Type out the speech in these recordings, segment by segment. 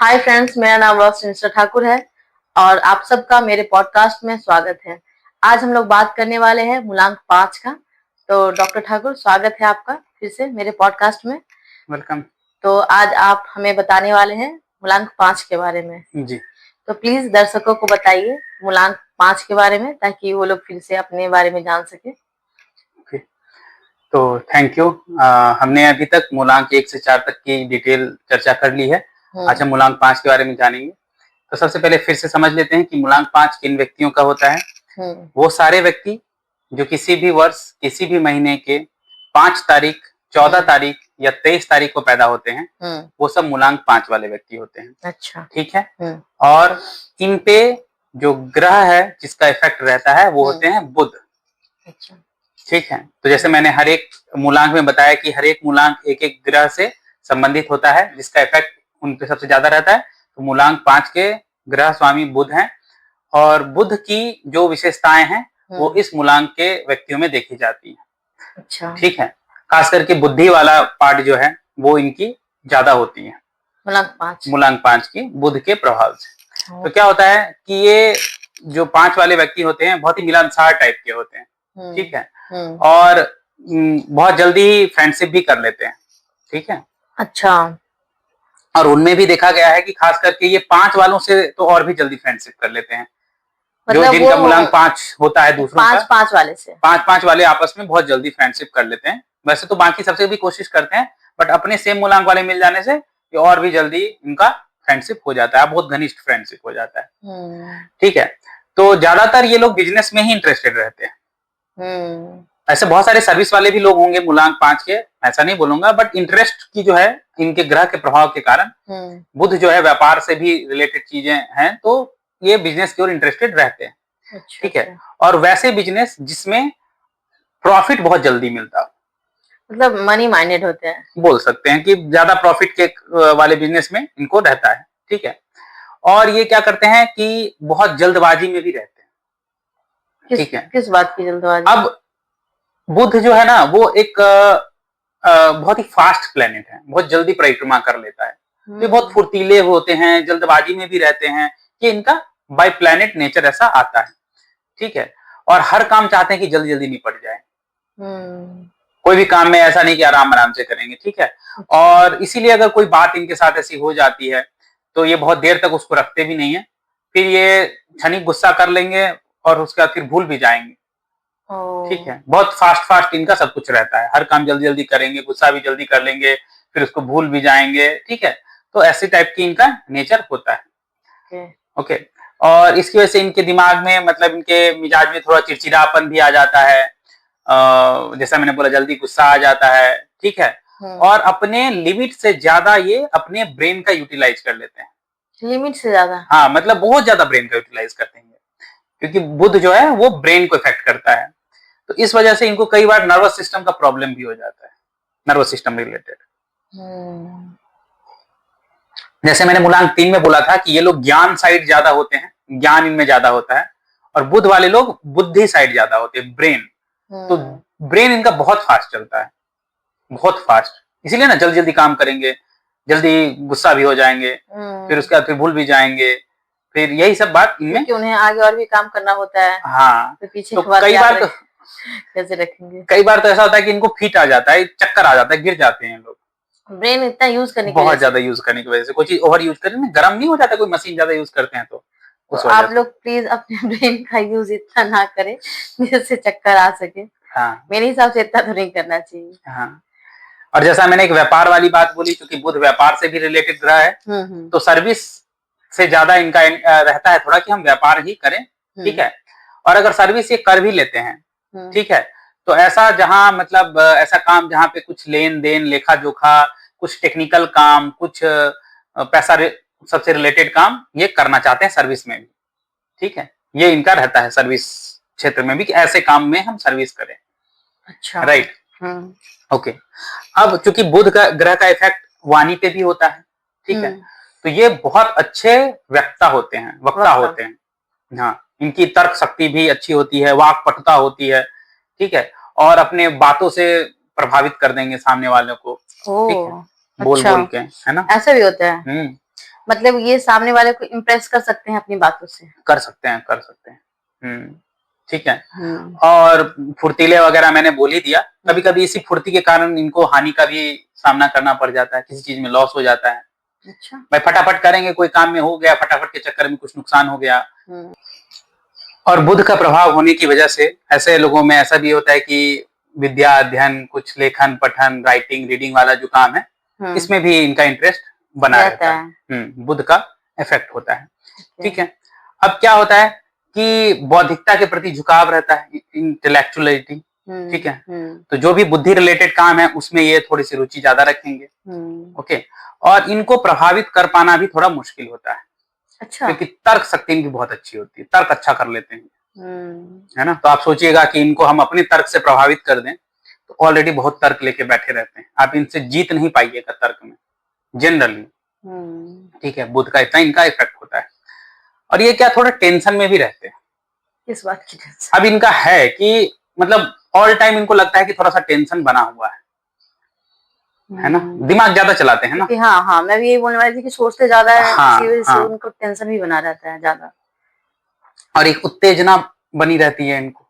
Hi friends, मेरा नाम mister Thakur है और आप सबका मेरे पॉडकास्ट में स्वागत है। आज हम लोग बात करने वाले हैं मूलांक 5 का। तो डॉक्टर ठाकुर, स्वागत है आपका फिर से मेरे पॉडकास्ट में। वेलकम। तो आज आप हमें बताने वाले हैं मूलांक 5 के बारे में। जी। तो प्लीज दर्शकों को बताइए मूलांक 5 के बारे में, ताकि वो लोग फिर से अपने बारे में जान सके। ओके, तो थैंक यू। हमने अभी तक मूलांक 1 से 4 तक की डिटेल चर्चा कर ली है। आज हम मूलांक 5 के बारे में जानेंगे। तो सबसे पहले फिर से समझ लेते हैं कि मूलांक 5 किन व्यक्तियों का होता है। वो सारे व्यक्ति जो किसी भी वर्ष किसी भी महीने के 5 तारीख, 14 तारीख या 23 तारीख को पैदा होते हैं, वो सब मूलांक 5 वाले व्यक्ति होते हैं। अच्छा, ठीक है। और इन पे जो ग्रह है जिसका इफेक्ट रहता है वो होते हैं बुध। अच्छा, ठीक है। तो जैसे मैंने हर एक मूलांक में बताया कि हर एक मूलांक एक एक ग्रह से संबंधित होता है जिसका इफेक्ट उन पे सबसे ज्यादा रहता है। तो मूलांक 5 के ग्रह स्वामी बुध हैं और बुध की जो विशेषताएं हैं वो इस मूलांक के व्यक्तियों में देखी जाती है। अच्छा। ठीक है। खास करके बुद्धि वाला पार्ट जो है वो इनकी ज्यादा होती है मूलांक 5 की बुध के प्रभाव से। तो क्या होता है कि ये जो 5 वाले व्यक्ति होते हैं बहुत ही मिलनसार टाइप के होते हैं। ठीक है। और बहुत जल्दी ही फ्रेंडशिप भी कर लेते हैं। ठीक है। अच्छा। और उनमें भी देखा गया है कि खास करके ये 5 वालों से तो और भी जल्दी फ्रेंडशिप कर लेते हैं। जो मतलब जिनका मूलांक 5 होता है दूसरों का, 5 वाले से 5 वाले आपस में बहुत जल्दी फ्रेंडशिप कर लेते हैं। वैसे तो बाकी सबसे भी कोशिश करते हैं, बट अपने सेम मूलांक वाले मिल जाने से ये और भी जल्दी इनका फ्रेंडशिप हो जाता है, बहुत घनिष्ठ फ्रेंडशिप हो जाता है। ठीक है। तो ज्यादातर ये लोग बिजनेस में ही इंटरेस्टेड रहते हैं। ऐसे बहुत सारे सर्विस वाले भी लोग होंगे मूलांक 5 के, ऐसा नहीं बोलूंगा, बट इंटरेस्ट की जो है इनके ग्रह के प्रभाव के कारण बुध जो है व्यापार से भी रिलेटेड चीजें हैं, तो ये बिजनेस की ओर इंटरेस्टेड रहते हैं। अच्छा, ठीक है। और वैसे बिजनेस जिसमें प्रॉफिट बहुत जल्दी मिलता, मतलब मनी माइंडेड होते हैं, बोल सकते हैं कि ज्यादा प्रॉफिट के वाले बिजनेस में इनको रहता है। ठीक है। और ये क्या करते हैं कि बहुत जल्दबाजी में भी रहते हैं। ठीक है। किस बात की जल्दबाजी? अब बुध जो है ना वो एक बहुत ही फास्ट प्लेनेट है, बहुत जल्दी परिक्रमा कर लेता है। तो ये बहुत फुर्तीले होते हैं, जल्दबाजी में भी रहते हैं। ये इनका बाय प्लेनेट नेचर ऐसा आता है। ठीक है। और हर काम चाहते हैं कि जल्दी जल्दी निपट जाए। कोई भी काम में ऐसा नहीं कि आराम आराम से करेंगे। ठीक है। और इसीलिए अगर कोई बात इनके साथ ऐसी हो जाती है तो ये बहुत देर तक उसको रखते भी नहीं है, फिर ये क्षणिक गुस्सा कर लेंगे और उसके बाद फिर भूल भी जाएंगे। ठीक है। बहुत फास्ट फास्ट इनका सब कुछ रहता है, हर काम जल्दी जल्दी करेंगे, गुस्सा भी जल्दी कर लेंगे, फिर उसको भूल भी जाएंगे। ठीक है। तो ऐसे टाइप की इनका नेचर होता है। ओके। और इसकी वजह से इनके दिमाग में, मतलब इनके मिजाज में थोड़ा चिड़चिड़ापन भी आ जाता है। जैसा मैंने बोला, जल्दी गुस्सा आ जाता है। ठीक है। और अपने लिमिट से ज्यादा ये अपने ब्रेन का यूटिलाइज कर लेते हैं। लिमिट से ज्यादा? हाँ, मतलब बहुत ज्यादा ब्रेन का यूटिलाइज करते हैं, क्योंकि बुध जो है वो ब्रेन को इफेक्ट करता है। तो इस वजह से इनको कई बार नर्वस सिस्टम का प्रॉब्लम भी हो जाता है, नर्वस सिस्टम रिलेटेड। जैसे मैंने मूलांक 3 में बोला था कि ये लोग ज्ञान साइड ज्यादा होते हैं, ज्ञान इनमें ज्यादा होता है। और बुध वाले लोग बुद्धि साइड ज्यादा होते हैं, ब्रेन। तो ब्रेन इनका बहुत फास्ट चलता है, बहुत फास्ट। इसीलिए ना जल्दी जल्दी काम करेंगे, जल्दी गुस्सा भी हो जाएंगे, फिर उसके बाद फिर भूल भी जाएंगे, फिर यही सब बात इनमें, क्योंकि उन्हें आगे और भी काम करना होता है। हाँ। तो पीछे तो कई बार तो कैसे रखेंगे? कई बार तो ऐसा होता है कि इनको फिट आ जाता है, चक्कर आ जाता है, गिर जाते हैं लोग। ब्रेन इतना यूज करने की बहुत ज्यादा यूज करने की वजह से, कोई चीज ओवर यूज करें ना, गर्म नहीं हो जाता, कोई मशीन ज्यादा यूज करते हैं तो उस वजह आप लोग प्लीज अपने ब्रेन का यूज इतना ना करें जिससे चक्कर आ सके। हाँ, मेरे हिसाब से इतना तो नहीं करना चाहिए। हाँ। और जैसा मैंने एक व्यापार वाली बात बोली, क्योंकि बुध व्यापार से भी रिलेटेड ग्रह है, तो सर्विस से ज्यादा इनका रहता है थोड़ा कि हम व्यापार ही करें। ठीक है। और अगर सर्विस ये कर भी लेते हैं, ठीक है, तो ऐसा जहां, मतलब ऐसा काम जहां पे कुछ लेन देन, लेखा जोखा, कुछ टेक्निकल काम, कुछ पैसा सबसे रिलेटेड काम ये करना चाहते हैं सर्विस में भी। ठीक है। ये इनका रहता है सर्विस क्षेत्र में भी कि ऐसे काम में हम सर्विस करें। अच्छा। राइट। ओके। अब चूंकि बुध का ग्रह का इफेक्ट वाणी पे भी होता है, ठीक है, तो ये बहुत अच्छे वक्ता होते हैं, वक्ता होते हैं। हाँ, इनकी तर्क शक्ति भी अच्छी होती है, वाक पटुता होती है। ठीक है। और अपने बातों से प्रभावित कर देंगे सामने वालों को। ठीक है। बोल बोल के, है ना, ऐसा भी होता है। मतलब ये सामने वाले को इम्प्रेस कर सकते हैं अपनी बातों से। कर सकते हैं, कर सकते हैं। ठीक है। हम्म और फुर्तीले वगैरह मैंने बोल ही दिया। कभी कभी इसी फुर्ती के कारण इनको हानि का भी सामना करना पड़ जाता है, किसी चीज में लॉस हो जाता है। अच्छा। भाई फटाफट करेंगे, कोई काम में हो गया, फटाफट के चक्कर में कुछ नुकसान हो गया। हम्म और बुध का प्रभाव होने की वजह से ऐसे लोगों में ऐसा भी होता है कि विद्या अध्ययन, कुछ लेखन पठन, राइटिंग रीडिंग वाला जो काम है, इसमें भी इनका इंटरेस्ट बना रहता है। बुध का इफेक्ट होता है। ठीक है। अब क्या होता है कि बौद्धिकता के प्रति झुकाव रहता है, इंटेलेक्चुअलिटी। ठीक है। तो जो भी बुद्धि रिलेटेड काम है उसमें ये थोड़ी सी रुचि ज्यादा रखेंगे। ओके। और इनको प्रभावित कर पाना भी थोड़ा मुश्किल होता है। अच्छा। क्योंकि तर्क शक्ति इनकी बहुत अच्छी होती है, तर्क अच्छा कर लेते हैं। है ना। तो आप सोचिएगा कि इनको हम अपने तर्क से प्रभावित कर दें तो ऑलरेडी बहुत तर्क लेके बैठे रहते हैं, आप इनसे जीत नहीं पाइएगा तर्क में जनरली। ठीक है। बुध का इतना इनका इफेक्ट होता है। और ये क्या थोड़ा टेंशन में भी रहते हैं। किस बात की टेंशन? अब इनका है कि मतलब ऑल टाइम इनको लगता है कि थोड़ा सा टेंशन बना हुआ है ना। दिमाग ज्यादा चलाते हैं ना। हाँ हाँ, मैं भी यही बोलने वाली थी कि सोचते ज्यादा है, इसी वजह से उनको टेंशन भी बना रहता है ज्यादा। और एक उत्तेजना बनी रहती है इनको।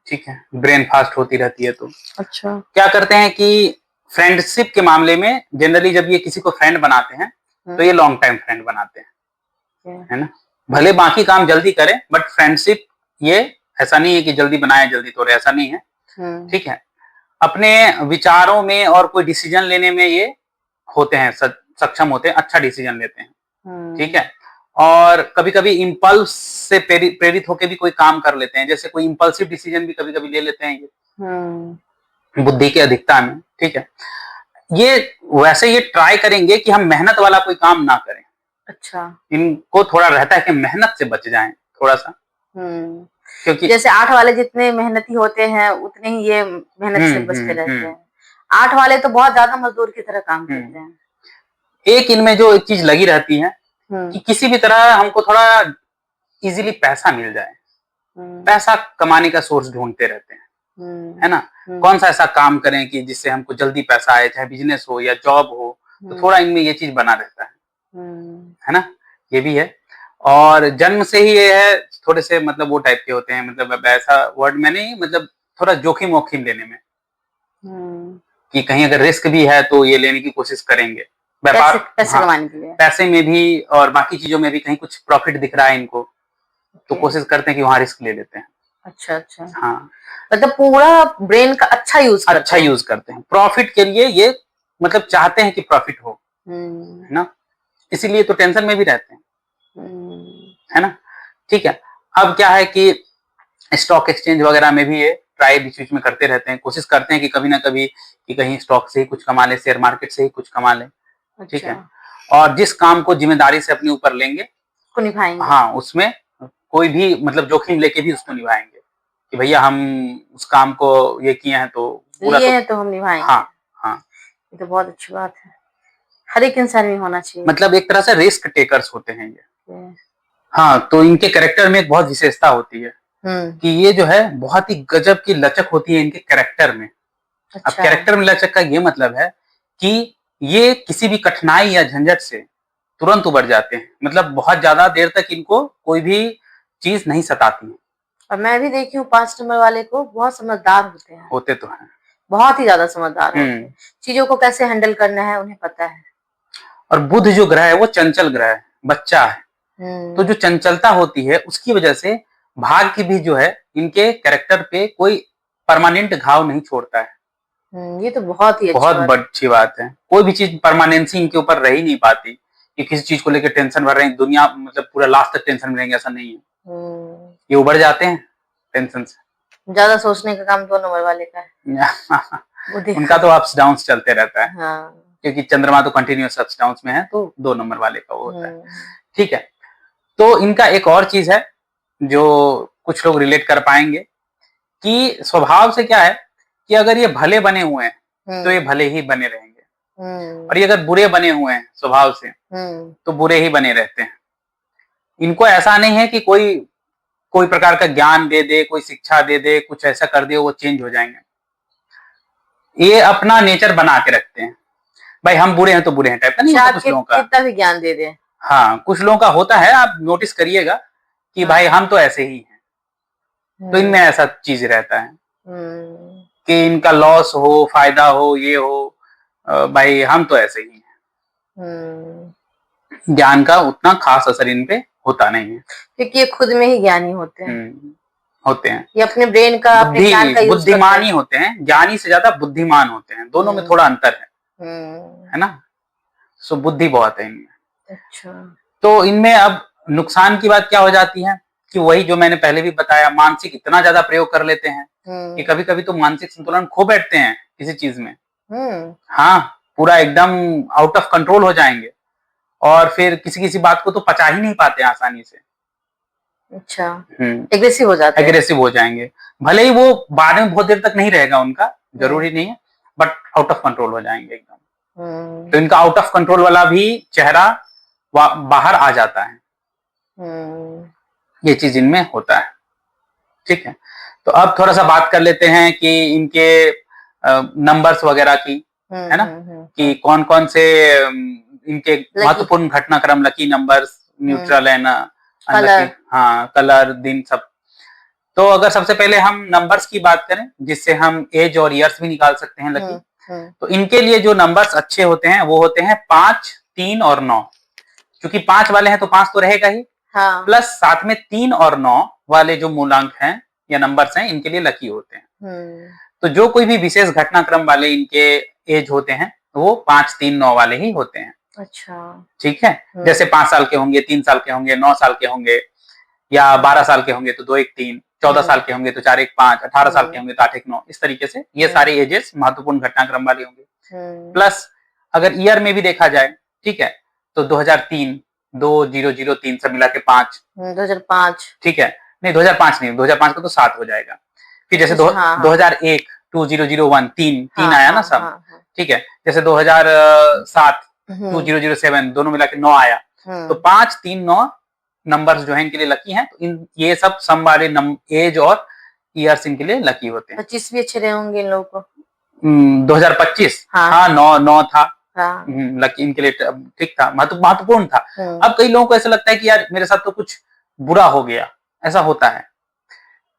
ठीक है। ब्रेन फास्ट होती रहती है। तो अच्छा। क्या करते हैं कि फ्रेंडशिप के मामले में जनरली जब ये किसी को फ्रेंड बनाते हैं तो ये लॉन्ग टाइम फ्रेंड बनाते हैं, है ना। भले बाकी काम जल्दी करें बट फ्रेंडशिप ये ऐसा नहीं है कि जल्दी बनाए जल्दी तोड़े, ऐसा नहीं है। ठीक है। अपने विचारों में और कोई डिसीजन लेने में ये होते हैं, सक्षम होते हैं, अच्छा डिसीजन लेते हैं। ठीक है। और कभी कभी इम्पल्स से प्रेरित होकर भी कोई काम कर लेते हैं, जैसे कोई इम्पल्सिव डिसीजन भी कभी कभी ले लेते हैं ये बुद्धि की अधिकता में। ठीक है। ये वैसे ये ट्राई करेंगे कि हम मेहनत वाला कोई काम ना करें। अच्छा। इनको थोड़ा रहता है कि मेहनत से बच जाएं थोड़ा सा। क्योंकि जैसे 8 वाले जितने मेहनती होते हैं उतने ही ये मेहनत से बचते रहते हैं। 8 वाले तो बहुत ज्यादा मजदूर की तरह काम करते हैं। एक इनमें जो एक चीज लगी रहती है कि किसी भी तरह हमको थोड़ा इजीली पैसा मिल जाए, पैसा कमाने का सोर्स ढूंढते रहते हैं, है ना। कौन सा ऐसा काम करें कि जिससे हमको जल्दी पैसा आए, चाहे बिजनेस हो या जॉब हो। तो थोड़ा इनमें ये चीज बना रहता है ना। ये भी है। और जन्म से ही ये है थोड़े से मतलब वो टाइप के होते हैं, मतलब ऐसा वर्ड में नहीं, मतलब थोड़ा जोखिम वोखिम लेने में, कि कहीं अगर रिस्क भी है तो ये लेने की कोशिश करेंगे। व्यापार, पैसे कमाने के लिए, पैसे में भी और बाकी चीजों में भी कहीं कुछ प्रॉफिट दिख रहा है इनको तो कोशिश करते हैं कि वहां रिस्क ले लेते हैं। अच्छा अच्छा। हाँ। मतलब पूरा ब्रेन का अच्छा यूज करते हैं प्रॉफिट के लिए। ये मतलब चाहते हैं कि प्रॉफिट हो, है ना। इसीलिए तो टेंशन में भी रहते हैं, है ना। ठीक है। अब क्या है कि स्टॉक एक्सचेंज वगैरह में भी ये ट्राई बीच बीच में करते रहते हैं, कोशिश करते हैं कि कभी ना कभी कि कहीं स्टॉक से ही कुछ कमा ले, शेयर मार्केट से ही कुछ कमा ले। ठीक है। और जिस काम को जिम्मेदारी से अपने ऊपर लेंगे उसको निभाएंगे। हाँ, उसमें कोई भी मतलब जोखिम लेके भी उसको निभाएंगे कि भैया हम उस काम को ये किए हैं तो पूरा तो हम निभाएंगे। हाँ हाँ। ये तो बहुत अच्छी बात है, हर एक इंसान में होना चाहिए। मतलब एक तरह से रिस्क टेकर्स होते हैं ये। हाँ। तो इनके कैरेक्टर में एक बहुत विशेषता होती है कि ये जो है बहुत ही गजब की लचक होती है इनके कैरेक्टर में। अच्छा। अब कैरेक्टर में लचक का ये मतलब है कि ये किसी भी कठिनाई या झंझट से तुरंत उबर जाते हैं, मतलब बहुत ज्यादा देर तक इनको कोई भी चीज नहीं सताती। और मैं भी देखी हूँ 5 नंबर वाले को, बहुत समझदार होते हैं। होते तो हैं, बहुत ही ज्यादा समझदार होते हैं, चीजों को कैसे हैंडल करना है उन्हें पता है। और बुध जो ग्रह है वो चंचल ग्रह है, बच्चा है। तो जो चंचलता होती है उसकी वजह से भाग्य भी जो है इनके कैरेक्टर पे कोई परमानेंट घाव नहीं छोड़ता है। ये तो बहुत ही अच्छी बात है। कोई भी चीज परमानेंसी इनके ऊपर रह ही नहीं पाती कि किसी चीज को लेकर टेंशन भर रहे हैं, दुनिया मतलब पूरा लास्ट तक टेंशन में रहेंगे, ऐसा नहीं है। ये उबर जाते हैं टेंशन से। ज्यादा सोचने का काम 2 नंबर वाले का है। उनका तो अप्स डाउन चलते रहता है। हाँ। क्योंकि चंद्रमा तो कंटिन्यूअस अप्स डाउन में है, तो 2 नंबर वाले का वो होता है। ठीक है। तो इनका एक और चीज है जो कुछ लोग रिलेट कर पाएंगे कि स्वभाव से क्या है कि अगर ये भले बने हुए हैं तो ये भले ही बने रहेंगे, और ये अगर बुरे बने हुए हैं स्वभाव से तो बुरे ही बने रहते हैं। इनको ऐसा नहीं है कि कोई प्रकार का ज्ञान दे दे, कोई शिक्षा दे दे, कुछ ऐसा कर दे वो चेंज हो जाएंगे। ये अपना नेचर बना के रखते हैं। भाई हम बुरे हैं तो बुरे हैं टाइप का नहीं होता कुछ लोगों का। कितना भी ज्ञान दे दे। हाँ, कुछ लोगों का होता है, आप नोटिस करिएगा कि भाई हम तो ऐसे ही हैं। तो इनमें ऐसा चीज रहता है कि इनका लॉस हो, फायदा हो, ये हो, भाई हम तो ऐसे ही हैं। ज्ञान का उतना खास असर इन पे होता नहीं है, क्योंकि ये खुद में ही ज्ञानी होते हैं। होते हैं, ये अपने ब्रेन का, अपने ज्ञान का यूज बुद्धिमान ही होते हैं, ज्ञानी से ज्यादा बुद्धिमान होते हैं, दोनों में थोड़ा अंतर है ना। सो बुद्धि बहुत है इनमें। अच्छा। तो इनमें अब नुकसान की बात क्या हो जाती है कि वही जो मैंने पहले भी बताया, मानसिक इतना ज्यादा प्रयोग कर लेते हैं कि कभी कभी तो मानसिक संतुलन खो बैठते हैं किसी चीज में। हाँ, पूरा एकदम आउट ऑफ कंट्रोल हो जाएंगे और फिर किसी किसी बात को तो पचा ही नहीं पाते आसानी से। अच्छा। एग्रेसिव हो जाते हैं। एग्रेसिव हो जाएंगे, भले ही वो बाद में बहुत देर तक नहीं रहेगा उनका, जरूरी नहीं है, बट आउट ऑफ कंट्रोल हो जाएंगे एकदम। तो इनका आउट ऑफ कंट्रोल वाला भी चेहरा बाहर आ जाता है। ये चीज इनमें होता है। ठीक है, तो अब थोड़ा सा बात कर लेते हैं कि इनके नंबर्स वगैरह की, है ना, कि कौन कौन से इनके महत्वपूर्ण घटनाक्रम, lucky numbers, neutral and unlucky, हाँ, कलर, दिन, सब। तो अगर सबसे पहले हम नंबर्स की बात करें, जिससे हम एज और ईयर्स भी निकाल सकते हैं लकी, तो इनके लिए जो नंबर्स अच्छे होते हैं वो होते हैं 5, 3 और 9। क्योंकि 5 वाले हैं तो 5 तो रहेगा ही, हाँ। प्लस साथ में 3 और 9 वाले जो मूलांक हैं या नंबर्स हैं, इनके लिए लकी होते हैं। तो जो कोई भी विशेष घटनाक्रम वाले इनके एज होते हैं वो 5, 3, 9 वाले ही होते हैं। अच्छा, ठीक है। जैसे 5 साल के होंगे, 3 साल के होंगे, 9 साल के होंगे, या 12 साल के होंगे तो 2, 1, 3, 14 साल के होंगे तो 4, 1, 5, 18 साल के होंगे तो 8, 1, 9। इस तरीके से ये सारे एजेस महत्वपूर्ण घटनाक्रम वाले होंगे। प्लस अगर ईयर में भी देखा जाए, ठीक है, तो 2003, 2003 सब मिला के 5, 2005, ठीक है, नहीं 2005 नहीं, 2005 का तो 7 हो जाएगा। फिर जैसे 2001, 2001, 3 आया ना सब, ठीक है। जैसे 2007, 2007 दोनों मिला के 9 आया। तो 5, 3, 9 नंबर्स जो है इनके लिए लकी हैं। तो ये सब सम वाले एज और ईयर्स इनके लिए लकी होते हैं। 25 भी अच्छे रहे होंगे इन लोगों को। 2025, हाँ, 9 था, लकी इनके लिए ठीक था, महत्वपूर्ण था। अब कई लोगों को ऐसा लगता है कि यार मेरे साथ तो कुछ बुरा हो गया, ऐसा होता है।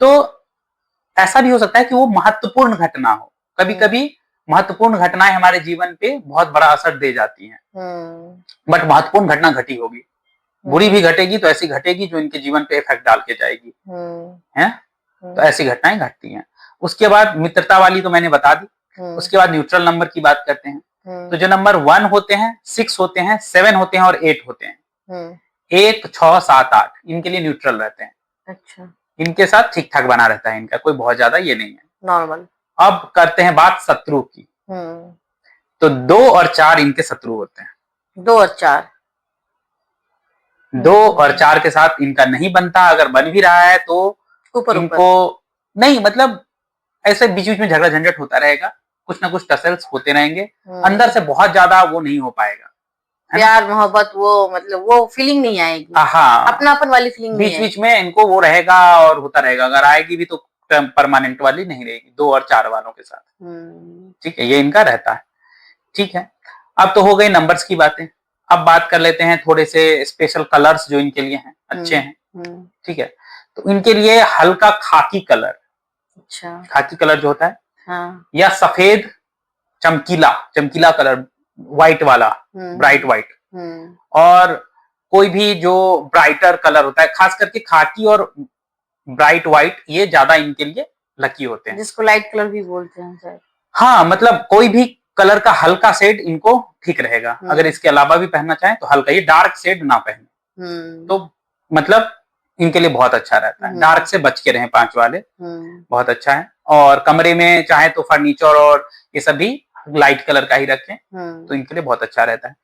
तो ऐसा भी हो सकता है कि वो महत्वपूर्ण घटना हो। कभी कभी महत्वपूर्ण घटनाएं हमारे जीवन पे बहुत बड़ा असर दे जाती हैं, बट महत्वपूर्ण घटना घटी होगी, बुरी भी घटेगी तो ऐसी घटेगी जो इनके जीवन पे इफेक्ट डाल के जाएगी, है। तो ऐसी घटनाएं घटती हैं। उसके बाद मित्रता वाली तो मैंने बता दी। उसके बाद न्यूट्रल नंबर की बात करते हैं। तो जो नंबर 1 होते हैं, 6 होते हैं, 7 होते हैं और 8 होते हैं, 1, 6, 7, 8 इनके लिए न्यूट्रल रहते हैं। अच्छा, इनके साथ ठीक ठाक बना रहता है, इनका कोई बहुत ज्यादा ये नहीं है, नॉर्मल। अब करते हैं बात शत्रु की। तो 2 और 4 इनके शत्रु होते हैं। 2 और 4, 2 और 4 के साथ इनका नहीं बनता। अगर बन भी रहा है तो इनको नहीं, मतलब ऐसे बीच बीच में झगड़ा झंझट होता रहेगा, कुछ ना कुछ टसल्स होते रहेंगे, अंदर से बहुत ज्यादा वो नहीं हो पाएगा, प्यार मोहब्बत, वो मतलब वो फीलिंग नहीं आएगी, हाँ, अपनापन वाली फीलिंग बीच बीच में इनको वो रहेगा और होता रहेगा। अगर आएगी भी तो परमानेंट वाली नहीं रहेगी 2 और 4 वालों के साथ। ठीक है, ये इनका रहता है। ठीक है, अब तो हो गई नंबर्स की बातें। अब बात कर लेते हैं थोड़े से स्पेशल कलर्स जो इनके लिए हैं, अच्छे हैं। ठीक है, तो इनके लिए हल्का खाकी कलर, अच्छा, खाकी कलर जो होता है, हाँ, या सफेद चमकीला चमकीला कलर, व्हाइट वाला, ब्राइट व्हाइट, और कोई भी जो ब्राइटर कलर होता है, खास करके खाकी और ब्राइट व्हाइट, ये ज्यादा इनके लिए लकी होते हैं, जिसको लाइट कलर भी बोलते हैं शायद। हाँ, मतलब कोई भी कलर का हल्का शेड इनको ठीक रहेगा। अगर इसके अलावा भी पहनना चाहें तो हल्का, ये डार्क शेड ना पहने तो मतलब इनके लिए बहुत अच्छा रहता है। डार्क से बच के रहें 5 वाले, बहुत अच्छा है। और कमरे में चाहे तो फर्नीचर और ये सभी लाइट कलर का ही रखें तो इनके लिए बहुत अच्छा रहता है।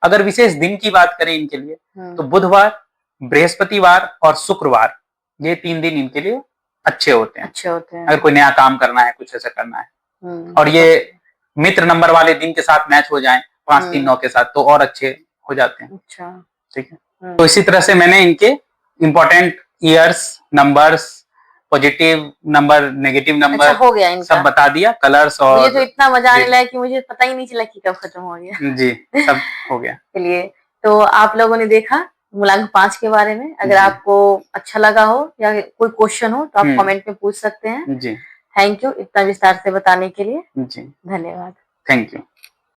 अगर विशेष दिन की बात करें इनके लिए, तो बुधवार, बृहस्पतिवार और शुक्रवार, ये 3 दिन इनके लिए अच्छे होते हैं, अगर कोई नया काम करना है, कुछ ऐसा करना है। और ये मित्र नंबर वाले दिन के साथ मैच हो जाएं 5, 3, 9 के साथ, तो और अच्छे हो जाते हैं। अच्छा, ठीक है। तो इसी तरह से मैंने इनके important years, numbers, positive number, negative अच्छा नंबर हो गया इनका। सब बता दिया, कलर्स मुझे और तो इतना मजा आने डेट। लगा कि मुझे पता ही नहीं चला कि कब खत्म हो गया। जी, सब हो गया। चलिए, तो आप लोगों ने देखा मूलांक 5 के बारे में। अगर जी। आपको अच्छा लगा हो या कोई क्वेश्चन हो तो आप कमेंट में पूछ सकते हैं। जी, थैंक यू इतना विस्तार से बताने के लिए। जी, धन्यवाद। Thank you.